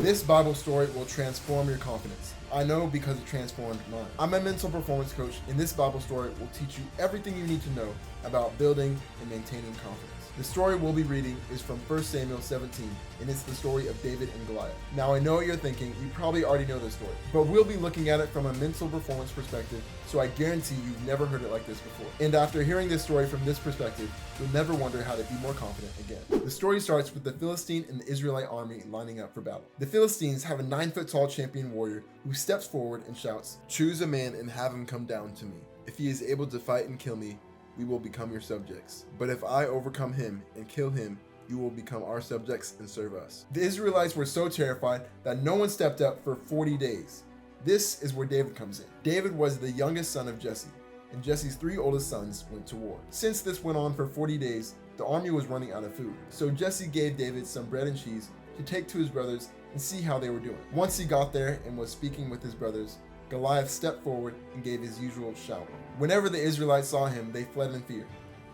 This Bible story will transform your confidence. I know because it transformed mine. I'm a mental performance coach, and this Bible story will teach you everything you need to know about building and maintaining confidence. The story we'll be reading is from 1 Samuel 17, and it's the story of David and Goliath. Now I know what you're thinking, you probably already know this story, but we'll be looking at it from a mental performance perspective, so I guarantee you've never heard it like this before. And after hearing this story from this perspective, you'll never wonder how to be more confident again. The story starts with the Philistine and the Israelite army lining up for battle. The Philistines have a 9-foot-tall champion warrior who steps forward and shouts, "Choose a man and have him come down to me. If he is able to fight and kill me, we will become your subjects. But if I overcome him and kill him, you will become our subjects and serve us." The Israelites were so terrified that no one stepped up for 40 days. This is where David comes in. David was the youngest son of Jesse, and Jesse's 3 oldest sons went to war. Since this went on for 40 days, the army was running out of food. So Jesse gave David some bread and cheese to take to his brothers and see how they were doing. Once he got there and was speaking with his brothers, Goliath stepped forward and gave his usual shout. Whenever the Israelites saw him, they fled in fear.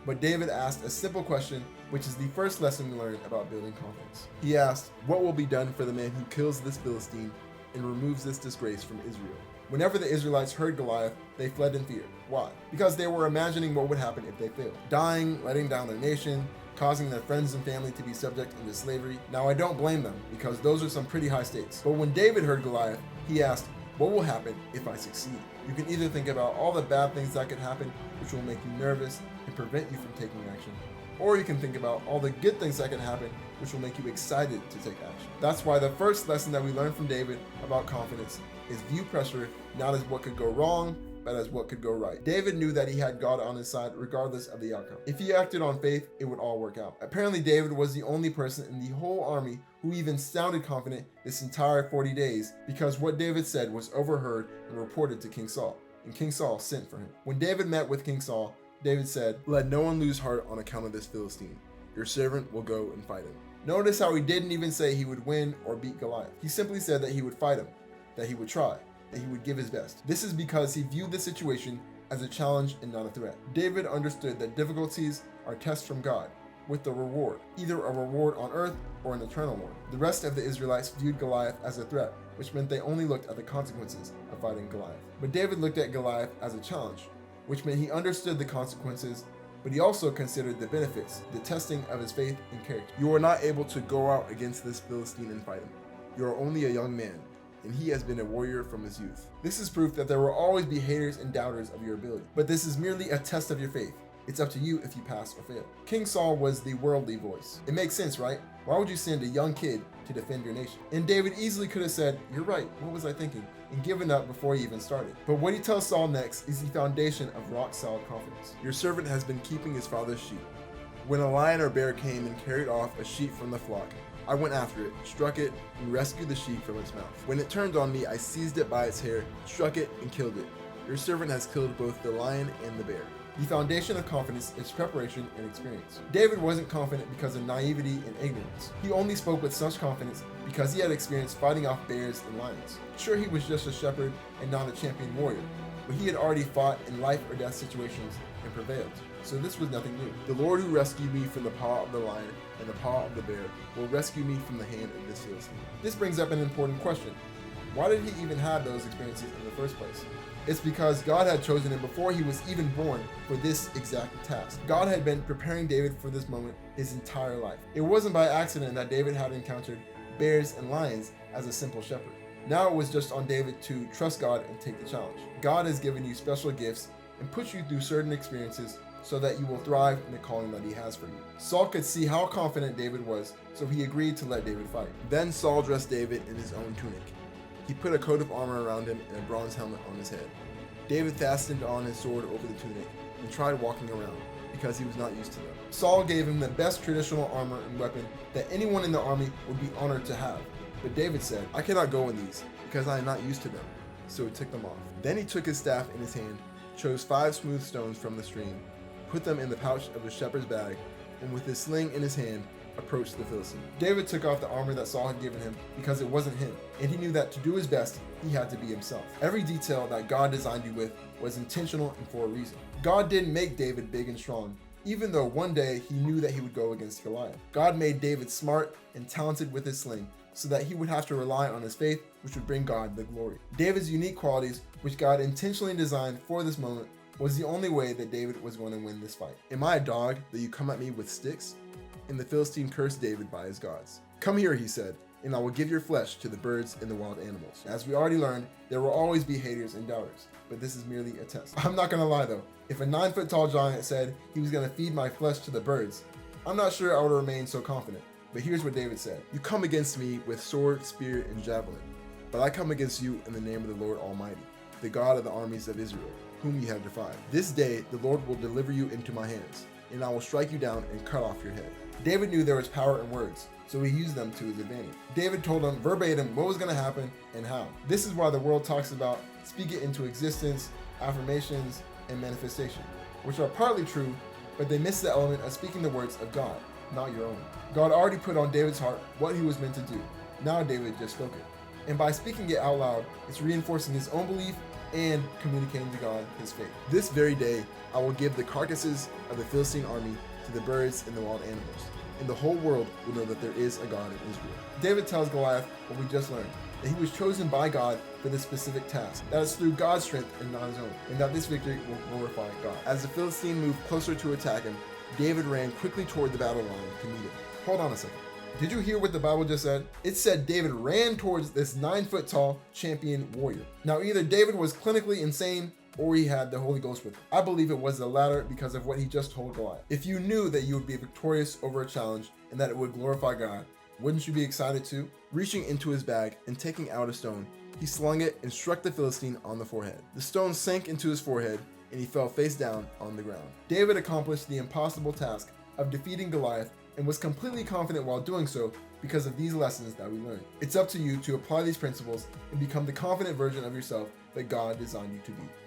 But David asked a simple question, which is the first lesson we learn about building confidence. He asked, "What will be done for the man who kills this Philistine and removes this disgrace from Israel?" Whenever the Israelites heard Goliath, they fled in fear. Why? Because they were imagining what would happen if they failed. Dying, letting down their nation, causing their friends and family to be subject into slavery. Now I don't blame them, because those are some pretty high stakes. But when David heard Goliath, he asked, "What will happen if I succeed?" You can either think about all the bad things that could happen, which will make you nervous and prevent you from taking action, or you can think about all the good things that can happen, which will make you excited to take action. That's why the first lesson that we learned from David about confidence is view pressure not as what could go wrong, but as what could go right. David knew that he had God on his side regardless of the outcome. If he acted on faith, it would all work out. Apparently David was the only person in the whole army who even sounded confident this entire 40 days, because what David said was overheard and reported to King Saul, and King Saul sent for him. When David met with King Saul, David said, "Let no one lose heart on account of this Philistine. Your servant will go and fight him." Notice how he didn't even say he would win or beat Goliath. He simply said that he would fight him, that he would try, that he would give his best. This is because he viewed the situation as a challenge and not a threat. David understood that difficulties are tests from God, with the reward, either a reward on earth or an eternal one. The rest of the Israelites viewed Goliath as a threat, which meant they only looked at the consequences of fighting Goliath. But David looked at Goliath as a challenge, which meant he understood the consequences, but he also considered the benefits, the testing of his faith and character. You are not able to go out against this Philistine and fight him. You are only a young man, and he has been a warrior from his youth. This is proof that there will always be haters and doubters of your ability, but this is merely a test of your faith. It's up to you if you pass or fail. King Saul was the worldly voice. It makes sense, right? Why would you send a young kid to defend your nation? And David easily could have said, "You're right, what was I thinking?" and given up before he even started. But what he tells Saul next is the foundation of rock-solid confidence. "Your servant has been keeping his father's sheep. When a lion or bear came and carried off a sheep from the flock, I went after it, struck it, and rescued the sheep from its mouth. When it turned on me, I seized it by its hair, struck it, and killed it. Your servant has killed both the lion and the bear." The foundation of confidence is preparation and experience. David wasn't confident because of naivety and ignorance. He only spoke with such confidence because he had experience fighting off bears and lions. Sure, he was just a shepherd and not a champion warrior, but he had already fought in life or death situations and prevailed. So this was nothing new. "The Lord who rescued me from the paw of the lion and the paw of the bear will rescue me from the hand of this Philistine." This brings up an important question. Why did he even have those experiences in the first place? It's because God had chosen him before he was even born for this exact task. God had been preparing David for this moment his entire life. It wasn't by accident that David had encountered bears and lions as a simple shepherd. Now it was just on David to trust God and take the challenge. God has given you special gifts and put you through certain experiences so that you will thrive in the calling that he has for you. Saul could see how confident David was, so he agreed to let David fight. Then Saul dressed David in his own tunic. He put a coat of armor around him and a bronze helmet on his head. David fastened on his sword over the tunic and tried walking around, because he was not used to them. Saul gave him the best traditional armor and weapon that anyone in the army would be honored to have. But David said, "I cannot go in these, because I am not used to them." So he took them off. Then he took his staff in his hand, chose 5 smooth stones from the stream, put them in the pouch of his shepherd's bag, and with his sling in his hand, approached the Philistine. David took off the armor that Saul had given him because it wasn't him, and he knew that to do his best, he had to be himself. Every detail that God designed you with was intentional and for a reason. God didn't make David big and strong, even though one day he knew that he would go against Goliath. God made David smart and talented with his sling, so that he would have to rely on his faith, which would bring God the glory. David's unique qualities, which God intentionally designed for this moment, was the only way that David was going to win this fight. Am I a dog that you come at me with sticks? And the Philistine cursed David by his gods. Come here, he said, and I will give your flesh to the birds and the wild animals. As we already learned, there will always be haters and doubters, but this is merely a test. I'm not gonna lie though, if a 9-foot tall giant said he was gonna feed my flesh to the birds, I'm not sure I would remain so confident. But here's what David said. You come against me with sword, spear, and javelin, but I come against you in the name of the Lord Almighty, the God of the armies of Israel, whom you have defied. This day the Lord will deliver you into my hands, and I will strike you down and cut off your head. David knew there was power in words, so he used them to his advantage. David told him verbatim what was going to happen and how. This is why the world talks about speak it into existence, affirmations, and manifestation, which are partly true, but they miss the element of speaking the words of God, not your own. God already put on David's heart what he was meant to do. Now David just spoke it. And by speaking it out loud, it's reinforcing his own belief and communicating to God his faith. This very day, I will give the carcasses of the Philistine army to the birds and the wild animals, and the whole world will know that there is a God in Israel. David tells Goliath what we just learned, that he was chosen by God for this specific task, that it's through God's strength and not his own, and that this victory will glorify God. As the Philistine moved closer to attack him, David ran quickly toward the battle line to meet him. Hold on a second. Did you hear what the Bible just said? It said David ran towards this 9-foot tall champion warrior. Now either David was clinically insane or he had the Holy Ghost with him. I believe it was the latter because of what he just told Goliath. If you knew that you would be victorious over a challenge and that it would glorify God, wouldn't you be excited too? Reaching into his bag and taking out a stone, he slung it and struck the Philistine on the forehead. The stone sank into his forehead and he fell face down on the ground. David accomplished the impossible task of defeating Goliath and was completely confident while doing so because of these lessons that we learned. It's up to you to apply these principles and become the confident version of yourself that God designed you to be.